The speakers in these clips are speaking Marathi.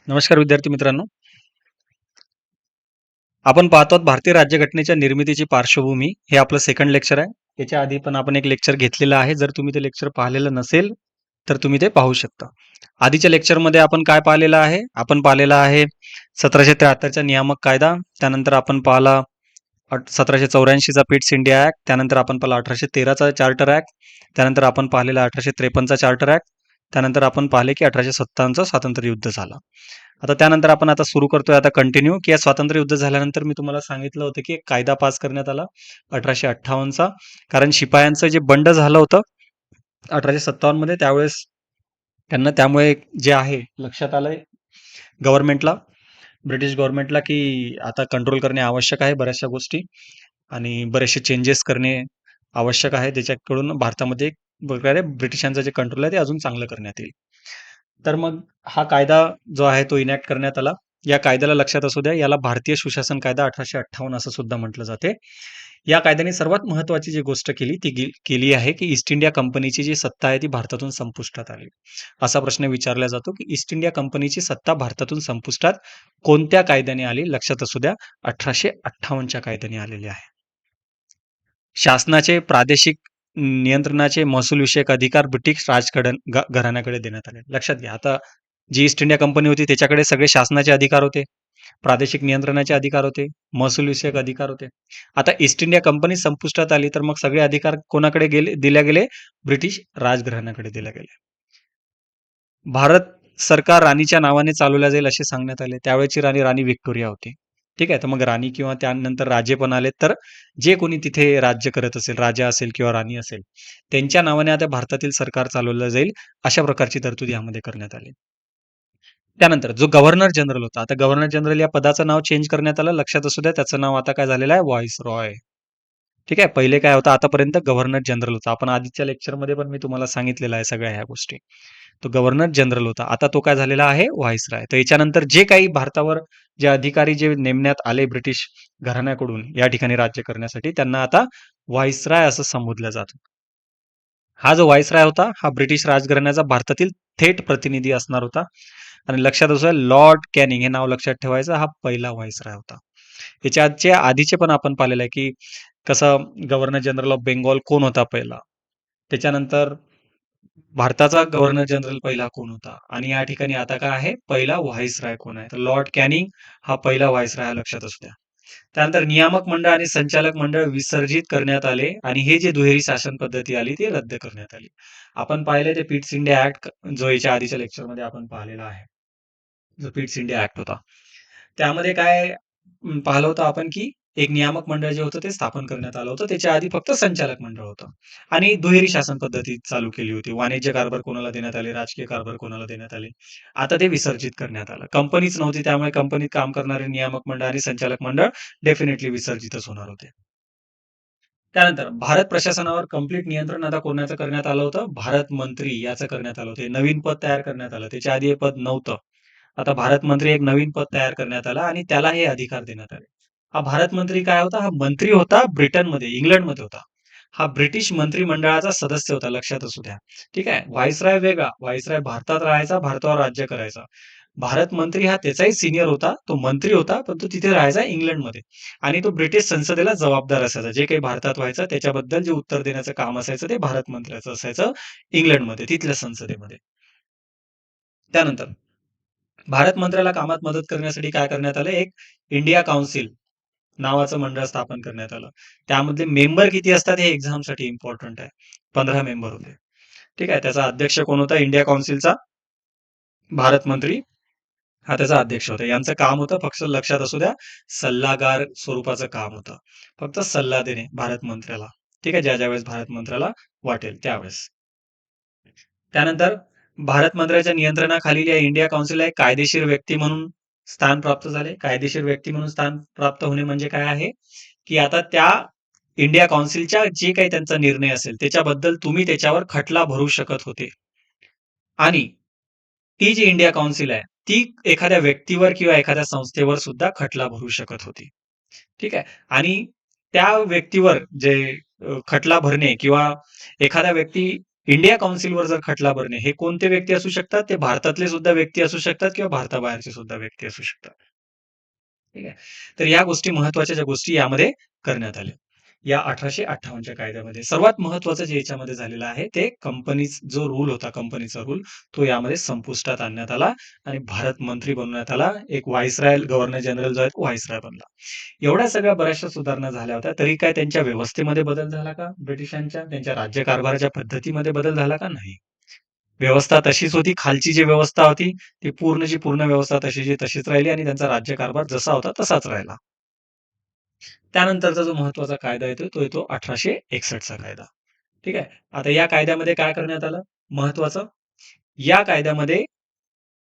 नमस्कार विद्यार्थी मित्रांनो. आपण पाहतो आहोत भारतीय राज्यघटनेच्या निर्मितीची पार्श्वभूमी. हे आपलं सेकंड लेक्चर आहे. याच्या आधी पण आपण एक लेक्चर घेतलेलं आहे. जर तुम्ही ते लेक्चर पाहिलेलं नसेल तर तुम्ही ते पाहू शकता. आधीच्या लेक्चरमध्ये आपण काय पाहिलेलं आहे? आपण पाहिलेलं आहे 1773 नियामक कायदा. त्यानंतर आपण पाहिला 1784 पिट्स इंडिया ऍक्ट. त्यानंतर आपण पाहिला 1813 चार्टर ऍक्ट. त्यानंतर आपण पाहिलेला 1853 चार्टर ऍक्ट. त्यानंतर आपण पाहिले की 1857 स्वातंत्र्य युद्ध झालं. आता त्यानंतर आपण आता सुरू करतोय आता कंटिन्यू की या स्वातंत्र्य युद्ध झाल्यानंतर मी तुम्हाला सांगितलं होतं की एक कायदा पास करण्यात आला 1858चा. कारण शिपायांचं जे बंड झालं होतं 1857 मध्ये, त्यावेळेस त्यांना त्यामुळे जे आहे लक्षात आलंय गव्हर्नमेंटला, ब्रिटिश गव्हर्नमेंटला, की आता कंट्रोल करणे आवश्यक आहे बऱ्याचशा गोष्टी आणि बरेचसे चेंजेस करणे आवश्यक आहे. त्याच्याकडून भारतामध्ये एक प्रकारे ब्रिटिशांचं जे कंट्रोल आहे ते अजून चांगलं करण्यात येईल. तर मग हा कायदा जो आहे तो इनॅक्ट करण्यात आला. या कायद्याला लक्षात असू द्या, याला भारतीय सुशासन कायदा 1858 असं सुद्धा म्हटलं जाते. या कायद्याने सर्वात महत्वाची जी गोष्ट केली ती केली आहे की ईस्ट इंडिया कंपनीची जी सत्ता आहे ती भारतातून संपुष्टात आली. असा प्रश्न विचारला जातो की ईस्ट इंडिया कंपनीची सत्ता भारतातून संपुष्टात कोणत्या कायद्याने आली? लक्षात असू द्या, 1858च्या कायद्याने आलेली आहे. शासनाचे प्रादेशिक नियंत्रणाचे महसूल विषयक अधिकार ब्रिटिश घराण्याकडे देण्यात आले. लक्षात घ्या, आता जी ईस्ट इंडिया कंपनी होती त्याच्याकडे सगळे शासनाचे अधिकार होते, प्रादेशिक नियंत्रणाचे अधिकार होते, महसूल विषयक अधिकार होते. आता ईस्ट इंडिया कंपनी संपुष्टात आली तर मग सगळे अधिकार कोणाकडे दिल्या गेले? ब्रिटिश राजघराण्याकडे दिल्या गेले. भारत सरकार राणीच्या नावाने चालवल्या जाईल असे सांगण्यात आले. त्यावेळेची राणी व्हिक्टोरिया होती. ठीक आहे, तर मग राणी किंवा त्यानंतर राजे पण आले, तर जे कोणी तिथे राज्य करत असेल, राजा असेल किंवा राणी असेल, त्यांच्या नावाने आता भारतातील सरकार चालवलं जाईल, अशा प्रकारची तरतूद यामध्ये करण्यात आली. त्यानंतर जो गव्हर्नर जनरल होता, आता गव्हर्नर जनरल या पदाचं नाव चेंज करण्यात आलं. लक्षात असू द्या, त्याचं नाव आता काय झालेलं आहे? व्हॉइस रॉय. ठीक आहे, पहिले काय होतं? आतापर्यंत गव्हर्नर जनरल होता. आपण आधीच्या लेक्चरमध्ये पण मी तुम्हाला सांगितलेलं आहे सगळ्या ह्या गोष्टी. तो गव्हर्नर जनरल होता. आता तो काय झालेला आहे? व्हाईसरॉय. तर याच्यानंतर जे काही भारतावर जे अधिकारी जे नेमण्यात आले ब्रिटिश घराण्याकडून या ठिकाणी राज्य करण्यासाठी, त्यांना आता व्हाईसरॉय असं संबोधलं जातं. हा जो व्हाईसरॉय होता हा ब्रिटिश राजघराण्याचा भारतातील थेट प्रतिनिधी असणार होता. आणि लक्षात असू लॉर्ड कॅनिंग हे नाव लक्षात ठेवायचं, हा पहिला व्हाईसरॉय होता. याच्या आधीचे पण आपण पाहिलेलं आहे की कसं गव्हर्नर जनरल ऑफ बेंगॉल कोण होता पहिला, त्याच्यानंतर भारताचा गव्हर्नर जनरल पहिला कोण होता, आणि या ठिकाणी आता काय आहे? पहिला व्हाईसरॉय कोण आहे? तर लॉर्ड कॅनिंग हा पहिला व्हाईसरॉय आहे, लक्षात असू द्या. त्यानंतर नियामक मंडळ आणि संचालक मंडळ विसर्जित करण्यात आले आणि हे जे दुहेरी शासन पद्धती आली ती रद्द करण्यात आली. आपण पाहिले ते पिट्स इंडिया ऍक्ट, जो याच्या आधीच्या लेक्चरमध्ये आपण पाहिलेला आहे, जो पिट्स इंडिया ऍक्ट होता. त्यामध्ये काय पाहिलं होतं आपण की एक नियामक मंडळ जे होतं ते स्थापन करण्यात आलं होतं. त्याच्या आधी फक्त संचालक मंडळ होतं आणि दुहेरी शासन पद्धती चालू केली होती. वाणिज्य कारभार कोणाला देण्यात आले, राजकीय कारभार कोणाला देण्यात आले. आता ते विसर्जित करण्यात आलं. कंपनीच नव्हती, त्यामुळे कंपनीत काम करणारे नियामक मंडळ आणि संचालक मंडळ डेफिनेटली विसर्जितच होणार होते. त्यानंतर भारत प्रशासनावर कंप्लीट नियंत्रण आता कोणाचं करण्यात आलं होतं? भारत मंत्री याचं करण्यात आलं होतं. नवीन पद तयार करण्यात आलं. त्याच्या आधी हे पद नव्हतं. आता भारत मंत्री एक नवीन पद तयार करण्यात आलं आणि त्याला हे अधिकार देण्यात आले. हा भारत मंत्री काय होता? हा मंत्री होता ब्रिटनमध्ये, इंग्लंडमध्ये होता. हा ब्रिटिश मंत्रिमंडळाचा सदस्य होता, लक्षात असू द्या. ठीक आहे, व्हाईसरॉय वेगळा, व्हाईसरॉय भारतात राहायचा, भारतावर राज्य करायचा. भारत मंत्री हा त्याचाही सिनियर होता, तो मंत्री होता, पण तो तिथे राहायचा इंग्लंडमध्ये. आणि तो ब्रिटिश संसदेला जबाबदार असायचा. जे काही भारतात व्हायचं त्याच्याबद्दल जे उत्तर देण्याचं काम असायचं ते भारत मंत्र्याचं असायचं इंग्लंडमध्ये, तिथल्या संसदेमध्ये. त्यानंतर भारत मंत्र्याला कामात मदत करण्यासाठी काय करण्यात आलं? एक इंडिया काउन्सिल नावाचं मंडळ स्थापन करण्यात आलं. त्यामधले मेंबर किती असतात हे एक्झामसाठी इम्पॉर्टंट आहे. 15 मेंबर होते. ठीक आहे, त्याचा अध्यक्ष कोण होता? इंडिया काउन्सिलचा भारत मंत्री हा त्याचा अध्यक्ष होता. यांचं काम होतं फक्त, लक्षात असू द्या, सल्लागार स्वरूपाचं काम होतं. फक्त सल्ला देणे भारत मंत्र्याला. ठीक आहे, ज्या ज्यावेळेस भारत मंत्र्याला वाटेल त्यावेळेस. त्यानंतर भारत मंत्र्याच्या नियंत्रणाखालील या इंडिया काउन्सिलला एक कायदेशीर व्यक्ती म्हणून स्थान प्राप्त झाले. कायदेशीर व्यक्ती म्हणून स्थान प्राप्त होणे म्हणजे काय आहे? की आता त्या इंडिया काउन्सिलच्या जे काही त्यांचा निर्णय असेल त्याच्याबद्दल तुम्ही त्याच्यावर खटला भरू शकत होते. आणि ती जी इंडिया काउन्सिल आहे ती एखाद्या व्यक्तीवर किंवा एखाद्या संस्थेवर सुद्धा खटला भरू शकत होती. ठीक आहे, आणि त्या व्यक्तीवर जे खटला भरणे किंवा एखादा व्यक्ती इंडिया काउन्सिलवर जर खटला भरणे, हे कोणते व्यक्ती असू शकतात? ते भारतातले सुद्धा व्यक्ती असू शकतात किंवा भारताबाहेरचे सुद्धा व्यक्ती असू शकतात. ठीक आहे. तर या गोष्टी महत्त्वाच्या ज्या गोष्टी यामध्ये करण्यात आल्या. या 1858च्या कायद्यामध्ये. सर्वात महत्त्वाचं जे याच्यामध्ये झालेलं आहे, ते जो रूल होता, कंपनीचा रूल, तो यामध्ये संपुष्टात आणण्यात आला आणि भारत मंत्री बनवण्यात आला. एक व्हाईसरॉय, गव्हर्नर जनरल जो आहे, तो व्हाईसरॉय बनला. एवढ्या सगळ्या बऱ्याचशा सुधारणा झाल्या होत्या. तरी काय त्यांच्या व्यवस्थेमध्ये बदल झाला का ब्रिटिशांच्या? त्यांच्या राज्यकारभाराच्या पद्धतीमध्ये बदल झाला का? नाही. व्यवस्था तशीच होती. खालची जी व्यवस्था होती, ती पूर्णची पूर्ण व्यवस्था तशीची तशीच राहिली आणि त्यांचा राज्यकारभार जसा होता तसाच राहिला. त्यानंतरचा जो महत्वाचा कायदा येतो, तो येतो 1861चा कायदा. ठीक आहे. आता या कायद्यामध्ये काय करण्यात आलं? महत्वाचं, या कायद्यामध्ये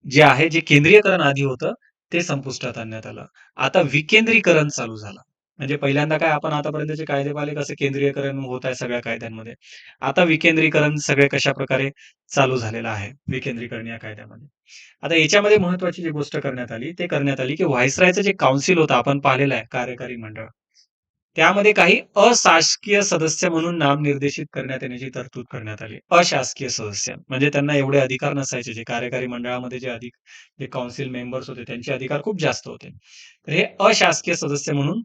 जे आहे, जे केंद्रीयकरण आधी होतं, ते संपुष्टात आणण्यात आलं. आता विकेंद्रीकरण चालू झालं. म्हणजे पहिल्यांदा काय, आपण आतापर्यंतचे कायदे पाहिले कसे केंद्रीयकरण होत आहे सगळ्या कायद्यांमध्ये. आता विकेंद्रीकरण सगळे कशाप्रकारे चालू झालेलं आहे, विकेंद्रीकरण या कायद्यामध्ये. आता याच्यामध्ये महत्वाची जी गोष्ट करण्यात आली, ते करण्यात आली, की व्हाईसरायचं जे काउन्सिल होतं, आपण पाहिलेलं आहे, कार्यकारी मंडळ. त्यामध्ये काही अशासकीय सदस्य म्हणून नामनिर्देशित करण्यात येण्याची तरतूद करण्यात आली. अशासकीय सदस्य म्हणजे त्यांना एवढे अधिकार नसायचे. जे कार्यकारी मंडळामध्ये जे काउन्सिल मेंबर्स होते, त्यांचे अधिकार खूप जास्त होते. तर हे अशासकीय सदस्य म्हणून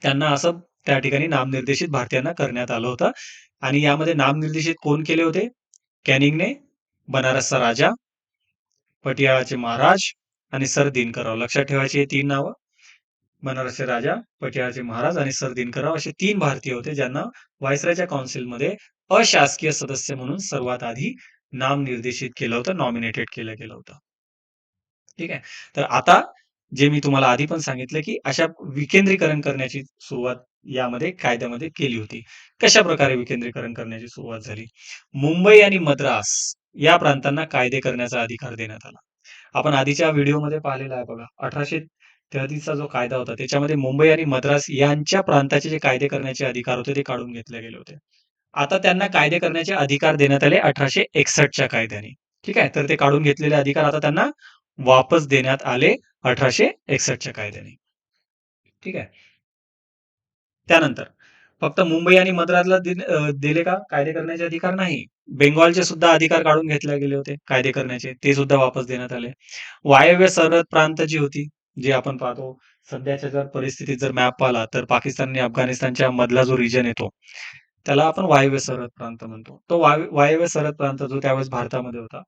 त्यांना असं त्या ठिकाणी नामनिर्देशित भारतीयांना करण्यात आलं होतं. आणि यामध्ये नामनिर्देशित कोण केले होते? कॅनिंगने, बनारसचा राजा, पटियाळाचे महाराज आणि सर दिनकरराव. लक्षात ठेवायची हे 3 नावं. बनारसचे राजा, पटियाळाचे महाराज आणि सर दिनकरराव असे 3 भारतीय होते, ज्यांना व्हाईसरायच्या काउन्सिलमध्ये अशासकीय सदस्य म्हणून सर्वात आधी नामनिर्देशित केलं होतं, नॉमिनेटेड केलं गेलं होतं. ठीक आहे. तर आता जे मी तुम्हाला आधी पण सांगितलं, की अशा विकेंद्रीकरण करण्याची सुरुवात यामध्ये कायद्यामध्ये केली होती. कशा प्रकारे विकेंद्रीकरण करण्याची सुरुवात झाली? मुंबई आणि मद्रास या प्रांतांना कायदे करण्याचा अधिकार देण्यात आला. आपण आधीच्या व्हिडिओमध्ये पाहिलेला आहे बघा. 1833चा जो कायदा होता, त्याच्यामध्ये मुंबई आणि मद्रास यांच्या प्रांताचे जे कायदे करण्याचे अधिकार होते, ते काढून घेतले गेले होते. आता त्यांना कायदे करण्याचे अधिकार देण्यात आले 1861च्या कायद्याने. ठीक आहे. तर ते काढून घेतलेले अधिकार आता त्यांना वापस देण्यात आले 1861च्या कायद्याने. ठीक आहे. त्यानंतर फक्त मुंबई आणि मद्रासला दिले का कायदे करण्याचे अधिकार? नाही. बेंगॉलचे सुद्धा अधिकार काढून घेतले गेले होते कायदे करण्याचे. ते सुद्धा वापस देण्यात आले. वायव्य सरहद प्रांत जी होती, जे आपण पाहतो सध्याच्या जर परिस्थितीत जर मॅप पाहिला, तर पाकिस्तान आणि अफगाणिस्तानच्या मधला जो रिजन येतो, त्याला आपण वायव्य सरहद प्रांत म्हणतो. तो वायव्य सरहद प्रांत जो त्यावेळेस भारतामध्ये होता,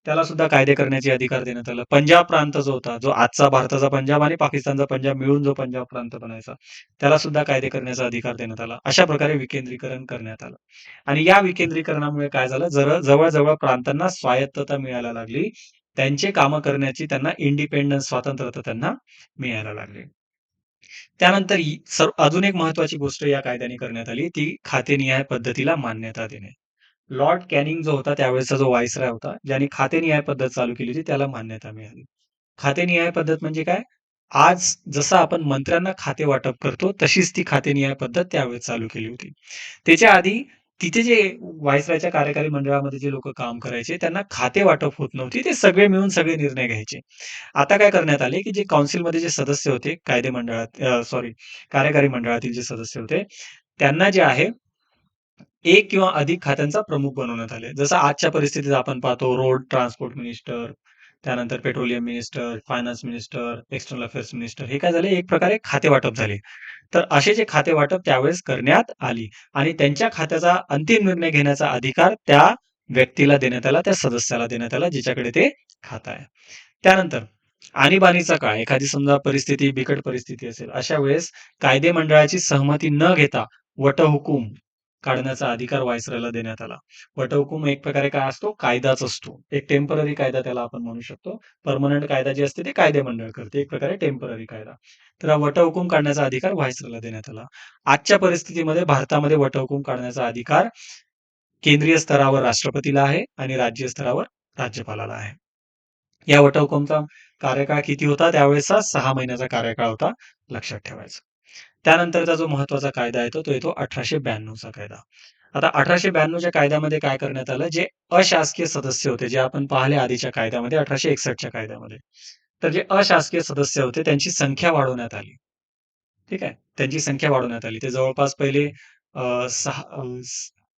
त्याला सुद्धा कायदे करण्याचे अधिकार देण्यात आला. पंजाब प्रांत जो होता, जो आजचा भारताचा पंजाब आणि पाकिस्तानचा पंजाब मिळून जो पंजाब प्रांत बनायचा, त्याला सुद्धा कायदे करण्याचा अधिकार देण्यात आला. अशा प्रकारे विकेंद्रीकरण करण्यात आलं. आणि या विकेंद्रीकरणामुळे काय झालं, जवळ-जवळ प्रांतांना स्वायत्तता मिळायला लागली. त्यांचे कामं करण्याची त्यांना इंडिपेंडन्स, स्वातंत्र्यता त्यांना मिळायला लागली. त्यानंतर अजून एक महत्वाची गोष्ट या कायद्याने करण्यात आली, ती खातेनिहाय पद्धतीला मान्यता देणे. लॉर्ड कॅनिंग जो होता, त्यावेळेचा जो व्हाईसरॉय होता, ज्यांनी खातेनिहाय पद्धत चालू केली होती, त्याला मान्यता मिळाली. खातेनिहाय पद्धत म्हणजे काय? आज जसं आपण मंत्र्यांना खाते वाटप करतो, तशीच ती खातेनिहाय पद्धत त्यावेळेस चालू केली होती. त्याच्या आधी तिथे जे व्हाईसरॉयच्या कार्यकारी मंडळामध्ये जे लोक काम करायचे, त्यांना खाते वाटप होत नव्हती. ते सगळे मिळून सगळे निर्णय घ्यायचे. आता काय करण्यात आले, की जे काउन्सिलमध्ये जे सदस्य होते, कार्यकारी मंडळातील जे सदस्य होते, त्यांना जे आहे एक किंवा अधिक खात्यांचा प्रमुख बनवण्यात आले. जसं आजच्या परिस्थितीत आपण पाहतो रोड ट्रान्सपोर्ट मिनिस्टर, त्यानंतर petroleum minister, finance minister, external affairs minister, हे काय झाले, एक प्रकारे खाते वाटप झाले. तर असे जे खाते वाटप त्यावेळेस करण्यात आली आणि त्यांच्या खात्याचा अंतिम निर्णय घेण्याचा अधिकार त्या व्यक्तीला देण्यात आला, त्या सदस्याला देण्यात आला, जिच्याकडे ते खातं आहे. त्यानंतर आणीबाणीचा काळ, एखादी समजा परिस्थिती, बिकट परिस्थिती असेल, अशा वेळेस कायदे मंडळाची सहमती न घेता वटहुकूम काढण्याचा अधिकार व्हाईसरॉयला देण्यात आला. वटहुकूम एक प्रकारे काय असतो? कायदाच असतो. एक टेम्पररी कायदा त्याला आपण म्हणू शकतो. पर्मनंट कायदा जे असते ते कायदे मंडळ करते. एक प्रकारे टेम्पररी कायदा. तर हा वटहुकूम काढण्याचा अधिकार व्हाईसरॉयला देण्यात आला. आजच्या परिस्थितीमध्ये भारतामध्ये वटहुकूम काढण्याचा अधिकार केंद्रीय स्तरावर राष्ट्रपतीला आहे आणि राज्य स्तरावर राज्यपालाला आहे. या वटहुकूमचा कार्यकाळ किती होता? त्यावेळेसचा 6 महिन्याचा कार्यकाळ होता. लक्षात ठेवायचं. त्यानंतरचा जो महत्वाचा कायदा येतो, तो येतो 1892चा कायदा. आता 1892च्या कायद्यामध्ये काय करण्यात आलं, जे अशासकीय सदस्य होते, जे आपण पाहिले आधीच्या कायद्यामध्ये 1861च्या कायद्यामध्ये. तर जे अशासकीय सदस्य होते, त्यांची संख्या वाढवण्यात आली. ठीक आहे. त्यांची संख्या वाढवण्यात आली. ते जवळपास पहिले 6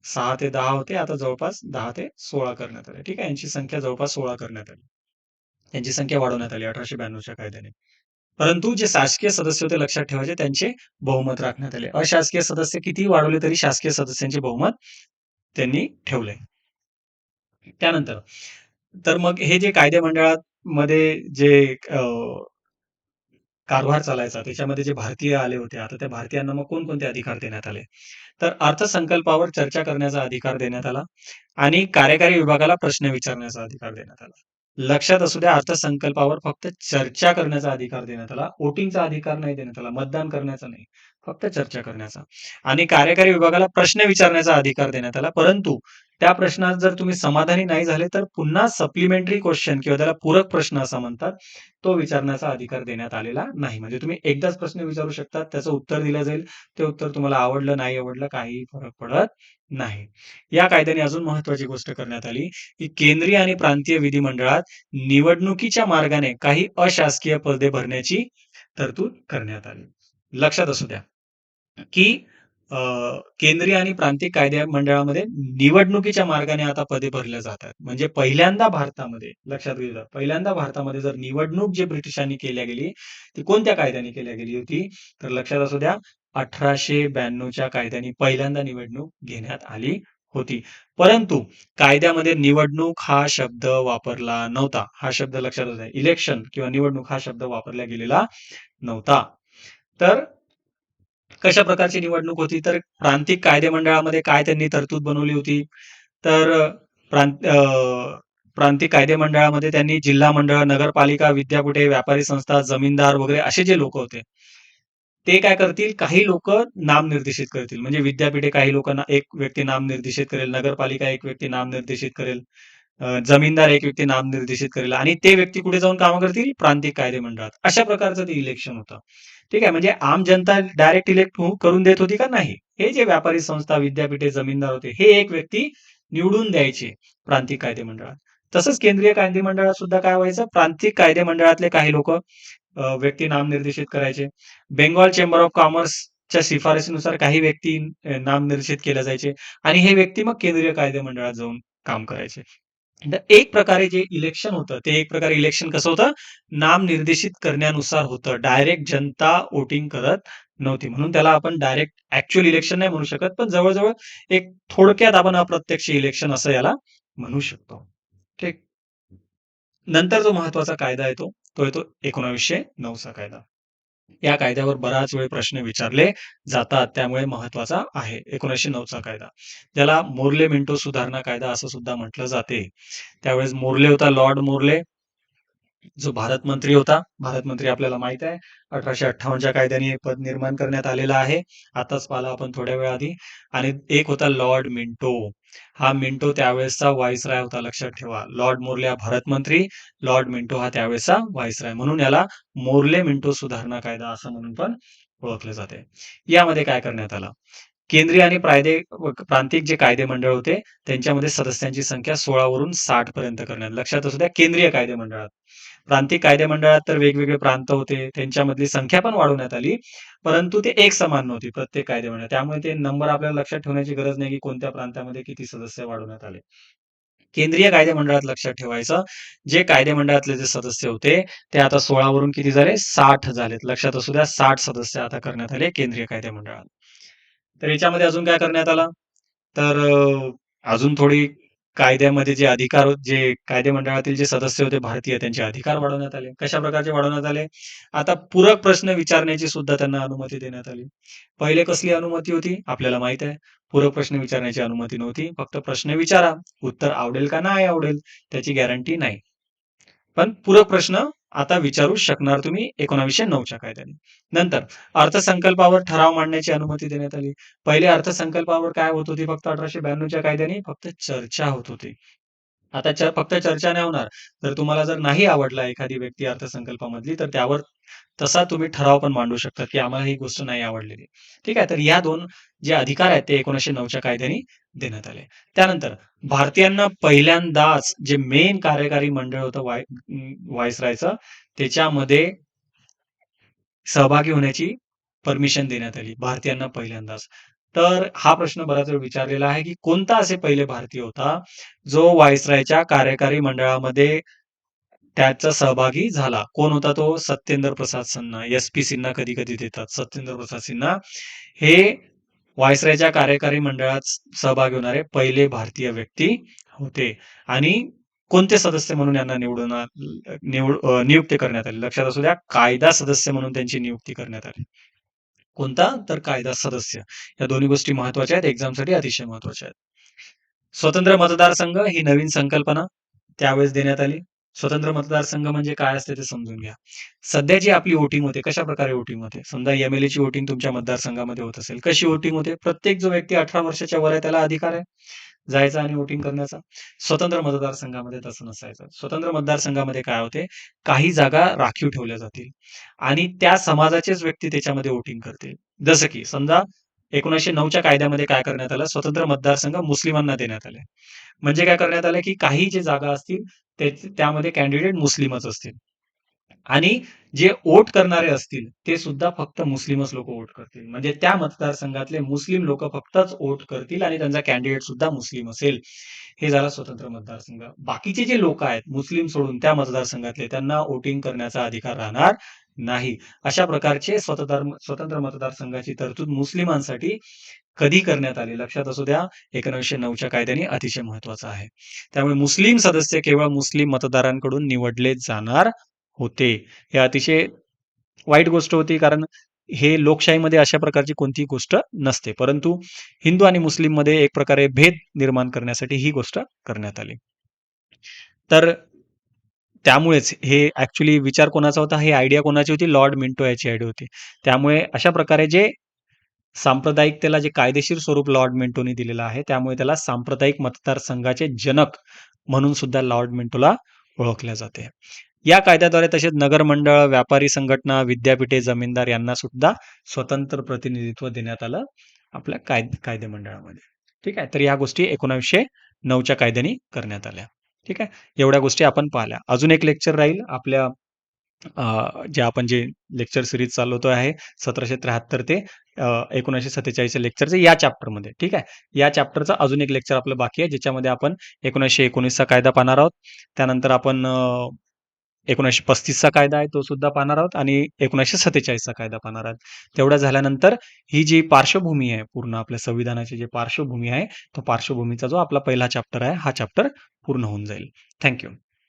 6 ते 10 होते, आता जवळपास 10 ते 16 करण्यात आले. ठीक आहे. यांची संख्या जवळपास 16 करण्यात आली. त्यांची संख्या वाढवण्यात आली 1892च्या कायद्याने. परंतु जे शासकीय सदस्य होते लक्षात ठेवायचे त्यांचे बहुमत राखण्यात आले. अशासकीय सदस्य कितीही वाढवले तरी शासकीय सदस्यांचे बहुमत त्यांनी ठेवले. त्यानंतर तर मग हे जे कायदे मंडळामध्ये जे अ, कारभार चालायचा त्याच्यामध्ये जे भारतीय आले होते, आता त्या भारतीयांना मग कोणकोणते अधिकार देण्यात आले? तर अर्थसंकल्पावर चर्चा करण्याचा अधिकार देण्यात आला आणि कार्यकारी विभागाला प्रश्न विचारण्याचा अधिकार देण्यात आला. लक्षात असू द्या, अर्थसंकल्पावर फक्त चर्चा करण्याचा अधिकार देण्यात आला. वोटिंगचा अधिकार नाही देण्यात आला. मतदान करण्याचा नाही. फक्त चर्चा करण्याचा. आणि कार्यकारी विभागाला प्रश्न विचारण्याचा अधिकार देण्यात आला. परंतु त्या प्रश्नात जर तुम्ही समाधानी नाही झाले तर पुन्हा सप्लिमेंटरी क्वेश्चन किंवा त्याला पूरक प्रश्न असं म्हणतात, तो विचारण्याचा अधिकार देण्यात आलेला नाही. म्हणजे तुम्ही एकदाच प्रश्न विचारू शकता, त्याचं उत्तर दिलं जाईल. ते उत्तर तुम्हाला आवडलं, नाही आवडलं काहीही फरक पडत नाही. या कायद्याने अजून महत्वाची गोष्ट करण्यात आली, की केंद्रीय आणि प्रांतीय विधिमंडळात निवडणुकीच्या मार्गाने काही अशासकीय पदे भरण्याची तरतूद करण्यात आली. लक्षात असू द्या, की अ, केंद्रीय आणि प्रांतिक कायदे मंडळामध्ये निवडणुकीच्या मार्गाने आता पदे भरल्या जातात. म्हणजे पहिल्यांदा भारतामध्ये लक्षात घेऊया, पहिल्यांदा भारतामध्ये जर निवडणूक जी ब्रिटिशांनी केल्या गेली, ती कोणत्या कायद्याने केल्या गेली होती? तर लक्षात असू द्या, 1892च्या कायद्याने पहिल्यांदा निवडणूक घेण्यात आली होती. परंतु कायद्यामध्ये निवडणूक हा शब्द वापरला नव्हता. हा शब्द लक्षात असू द्या. इलेक्शन किंवा निवडणूक हा शब्द वापरला गेलेला नव्हता. तर कशा प्रकारची निवडणूक होती? तर प्रांतिक कायदे मंडळामध्ये काय त्यांनी तरतूद बनवली होती? तर प्रांतिक कायदे मंडळामध्ये त्यांनी जिल्हा मंडळ, नगरपालिका, विद्यापीठे, व्यापारी संस्था, जमीनदार वगैरे असे जे लोक होते, ते काय करतील? काही लोक नामनिर्देशित करतील. म्हणजे विद्यापीठे काही लोकांना एक व्यक्ती नामनिर्देशित करेल, नगरपालिका एक व्यक्ती नामनिर्देशित करेल, जमीनदार एक व्यक्ती नामनिर्देशित करेल आणि ते व्यक्ती कुठे जाऊन कामं करतील? प्रांतिक कायदे मंडळात. अशा प्रकारचं ते इलेक्शन होतं. ठीक आहे. म्हणजे आम जनता डायरेक्ट इलेक्ट करून देत होती का? नाही. हे जे व्यापारी संस्था, विद्यापीठे, जमीनदार होते, हे एक व्यक्ती निवडून द्यायचे प्रांतिक कायदे मंडळात. तसंच केंद्रीय कायदे मंडळात सुद्धा काय व्हायचं? प्रांतिक कायदे मंडळातले काही लोक व्यक्ती नामनिर्देशित करायचे. बेंगॉल चेंबर ऑफ कॉमर्सच्या शिफारसीनुसार काही व्यक्ती नामनिर्देशित केले जायचे आणि हे व्यक्ती मग केंद्रीय कायदे मंडळात जाऊन काम करायचे. तर एक प्रकारे जे इलेक्शन होतं, ते एक प्रकारे इलेक्शन कसं होतं? नामनिर्देशित करण्यानुसार होतं. डायरेक्ट जनता वोटिंग करत नव्हती. म्हणून त्याला आपण डायरेक्ट ॲक्चुअल इलेक्शन नाही म्हणू शकत, पण जवळ एक थोडक्यात आपण अप्रत्यक्ष इलेक्शन असं याला म्हणू शकतो. ठीक. नंतर जो महत्वाचा कायदा येतो, तो येतो 1909चा कायदा. या कायद्यावर बराच वेळ प्रश्न विचारले जातात, त्यामुळे महत्वाचा आहे 1909चा कायदा, ज्याला मोर्ले मिंटो सुधारणा कायदा असं सुद्धा म्हटलं जाते. त्यावेळेस मोर्ले होता, लॉर्ड मोर्ले, जो भारत मंत्री होता. भारत मंत्री आपल्याला माहित आहे 1858च्या कायद्याने हे पद निर्माण करण्यात आलेलं आहे. आताच पाहिला आपण थोड्या वेळ आधी. आणि एक होता लॉर्ड मिंटो. हा मिंटो त्यावेळेसचा व्हाईसराय होता. लक्षात ठेवा, लॉर्ड मोर्ले हा भारत मंत्री, लॉर्ड मिंटो हा त्यावेळेसचा व्हाईसराय. म्हणून याला मोर्ले मिंटो सुधारणा कायदा असं म्हणून पण ओळखले जाते. यामध्ये काय करण्यात आलं? केंद्रीय आणि प्रांतिक जे कायदे मंडळ होते त्यांच्यामध्ये सदस्यांची संख्या 16 वरून 60 पर्यंत करण्यात. लक्षात असू द्या, केंद्रीय कायदे मंडळात. प्रांतिक कायदे मंडळात तर वेगवेगळे प्रांत होते, त्यांच्यामधली संख्या पण वाढवण्यात आली, परंतु ते एक समान नव्हती प्रत्येक कायदे मंडळ. त्यामुळे ते नंबर आपल्याला लक्षात ठेवण्याची गरज नाही की कोणत्या प्रांतामध्ये किती सदस्य वाढवण्यात आले. केंद्रीय कायदे मंडळात लक्षात ठेवायचं, जे कायदे मंडळातले जे सदस्य होते ते आता 16 वरून किती झाले? 60 झालेत. लक्षात असू द्या, 60 सदस्य आता करण्यात आले केंद्रीय कायदे मंडळात. तर याच्यामध्ये अजून काय करण्यात आलं? तर अजून थोडी कायद्यामध्ये जे अधिकार जे कायदे मंडळातील जे सदस्य होते भारतीय, त्यांचे अधिकार वाढवण्यात आले. कशा प्रकारचे वाढवण्यात आले? आता पूरक प्रश्न विचारण्याची सुद्धा त्यांना अनुमती देण्यात आली. पहिले कसली अनुमती होती? आपल्याला माहित आहे. पूरक प्रश्न विचारण्याची अनुमती नव्हती. फक्त प्रश्न विचारा. उत्तर आवडेल का नाही आवडेल त्याची गॅरंटी नाही. पण पूरक प्रश्न आता विचारू शकणार तुम्ही 1909च्या कायद्याने. नंतर अर्थसंकल्पावर ठराव मांडण्याची अनुमती देण्यात आली. पहिले अर्थसंकल्पावर काय होत होती? फक्त 1892च्या कायद्याने फक्त चर्चा होत होती. आता फक्त चर्चा नाही होणार. जर तुम्हाला जर नाही आवडला एखादी व्यक्ती अर्थसंकल्पामधली, तर त्यावर तसा तुम्ही ठराव पण मांडू शकता, की आम्हाला ही गोष्ट नाही आवडलेली. ठीक आहे. तर या 2 जे अधिकार आहेत ते 1909च्या कायद्याने देण्यात आले. त्यानंतर भारतीयांना पहिल्यांदाच जे मेन कार्यकारी मंडळ होतं व्हाईसरायचं, त्याच्यामध्ये सहभागी होण्याची परमिशन देण्यात आली भारतीयांना पहिल्यांदाच. तर हा प्रश्न बराच वेळ विचारलेला आहे, की कोणता असे पहिले भारतीय होता, जो व्हाईसरायच्या कार्यकारी मंडळामध्ये त्याचा सहभागी झाला? कोण होता तो? सत्येंद्र प्रसाद सिन्हा. एस-पी सिन्हा कधी-कधी देतात. सत्येंद्र प्रसाद सिन्हा हे व्हाईसरायच्या कार्यकारी मंडळात सहभागी होणारे पहिले भारतीय व्यक्ती होते. आणि कोणते सदस्य म्हणून यांना नियुक्ती करण्यात आली? लक्षात असू द्या, कायदा सदस्य म्हणून त्यांची नियुक्ती करण्यात आली. कोणता? तर कायदा सदस्य. या दोन्ही गोष्टी महत्वाच्या आहेत, एक्झामसाठी अतिशय महत्वाच्या आहेत. स्वतंत्र मतदारसंघ ही नवीन संकल्पना त्यावेळेस देण्यात आली. स्वतंत्र मतदारसंघ म्हणजे काय असते ते समजून घ्या. सध्या जी आपली वोटिंग होते, कशा प्रकारे वोटिंग होते? समजा एम-एल-ए ची वोटिंग तुमच्या मतदारसंघामध्ये होत असेल. कशी वोटिंग होते? प्रत्येक जो व्यक्ती 18 वर्षाच्या वर आहे त्याला अधिकार आहे जायचा आणि वोटिंग करण्याचा. स्वतंत्र मतदारसंघामध्ये तसं नसायचं. स्वतंत्र मतदारसंघामध्ये काय होते? काही जागा राखीव ठेवल्या जातील आणि त्या समाजाचेच व्यक्ती त्याच्यामध्ये वोटिंग करतील. जसं की समजा 1909च्या कायद्यामध्ये काय करण्यात आलं? स्वतंत्र मतदारसंघ मुस्लिमांना देण्यात आले. म्हणजे काय करण्यात आलं, की काही जे जागा असतील त्यामध्ये कॅन्डिडेट मुस्लिमच असतील. आणि जे वोट करणारे असतील ते सुद्धा फक्त मुस्लिमच लोक वोट करतील. म्हणजे त्या मतदारसंघातले मुस्लिम लोक फक्तच वोट करतील आणि त्यांचा कॅन्डिडेट सुद्धा मुस्लिम असेल. हे झाला स्वतंत्र मतदारसंघ. बाकीचे जे लोक आहेत मुस्लिम सोडून त्या मतदारसंघातले त्यांना वोटिंग करण्याचा अधिकार राहणार नाही. अशा प्रकारचे स्वतंत्र मतदारसंघाची तरतूद मुस्लिमांसाठी कधी करण्यात आली? लक्षात असू द्या, 1909च्या कायद्याने अतिशय महत्वाचं आहे. त्यामुळे मुस्लिम सदस्य केवळ मुस्लिम मतदारांकडून निवडले जाणार होते. हे अतिशय वाईट गोष्ट होती, कारण हे लोकशाहीमध्ये अशा प्रकारची कोणतीही गोष्ट नसते. परंतु हिंदू आणि मुस्लिममध्ये एक प्रकारे भेद निर्माण करण्यासाठी ही गोष्ट करण्यात आली. तर त्यामुळेच हे ऍक्च्युली विचार कोणाचा होता? ही आयडिया कोणाची होती? लॉर्ड मिंटो याची आयडिया होती. त्यामुळे अशा प्रकारे जे सांप्रदायिकतेला जे कायदेशीर स्वरूप लॉर्ड मिंटोने दिलेलं आहे, त्यामुळे त्याला सांप्रदायिक मतदारसंघाचे जनक म्हणून सुद्धा लॉर्ड मिंटोला ओळखले जाते. या कायद्याद्वारे तसेच नगरमंडळ, व्यापारी संघटना, विद्यापीठे, जमीनदार यांना सुद्धा स्वतंत्र प्रतिनिधित्व देण्यात आलं आपल्या कायदेमंडळामध्ये. ठीक आहे. तर या गोष्टी 1909च्या कायद्याने करण्यात आल्या. ठीक आहे. एवढ्या गोष्टी आपण पाहिल्या. अजून एक लेक्चर राहील आपल्या जे लेक्चर सिरीज चालवतो आहे 1773 ते 1947 लेक्चरचं या चॅप्टरमध्ये. ठीक आहे. या चॅप्टरचं अजून एक लेक्चर आपलं बाकी आहे, ज्याच्यामध्ये आपण 1919चा कायदा पाहणार आहोत. त्यानंतर आपण 1935चा कायदा आहे तो सुद्धा पाहणार आहोत आणि 1947चा कायदा पाहणार आहोत. तेवढं झाल्यानंतर ही जी पार्श्वभूमी आहे, पूर्ण आपल्या संविधानाची जी पार्श्वभूमी आहे, तो पार्श्वभूमीचा जो आपला पहिला चॅप्टर आहे, हा चॅप्टर पूर्ण होऊन जाईल. Thank you.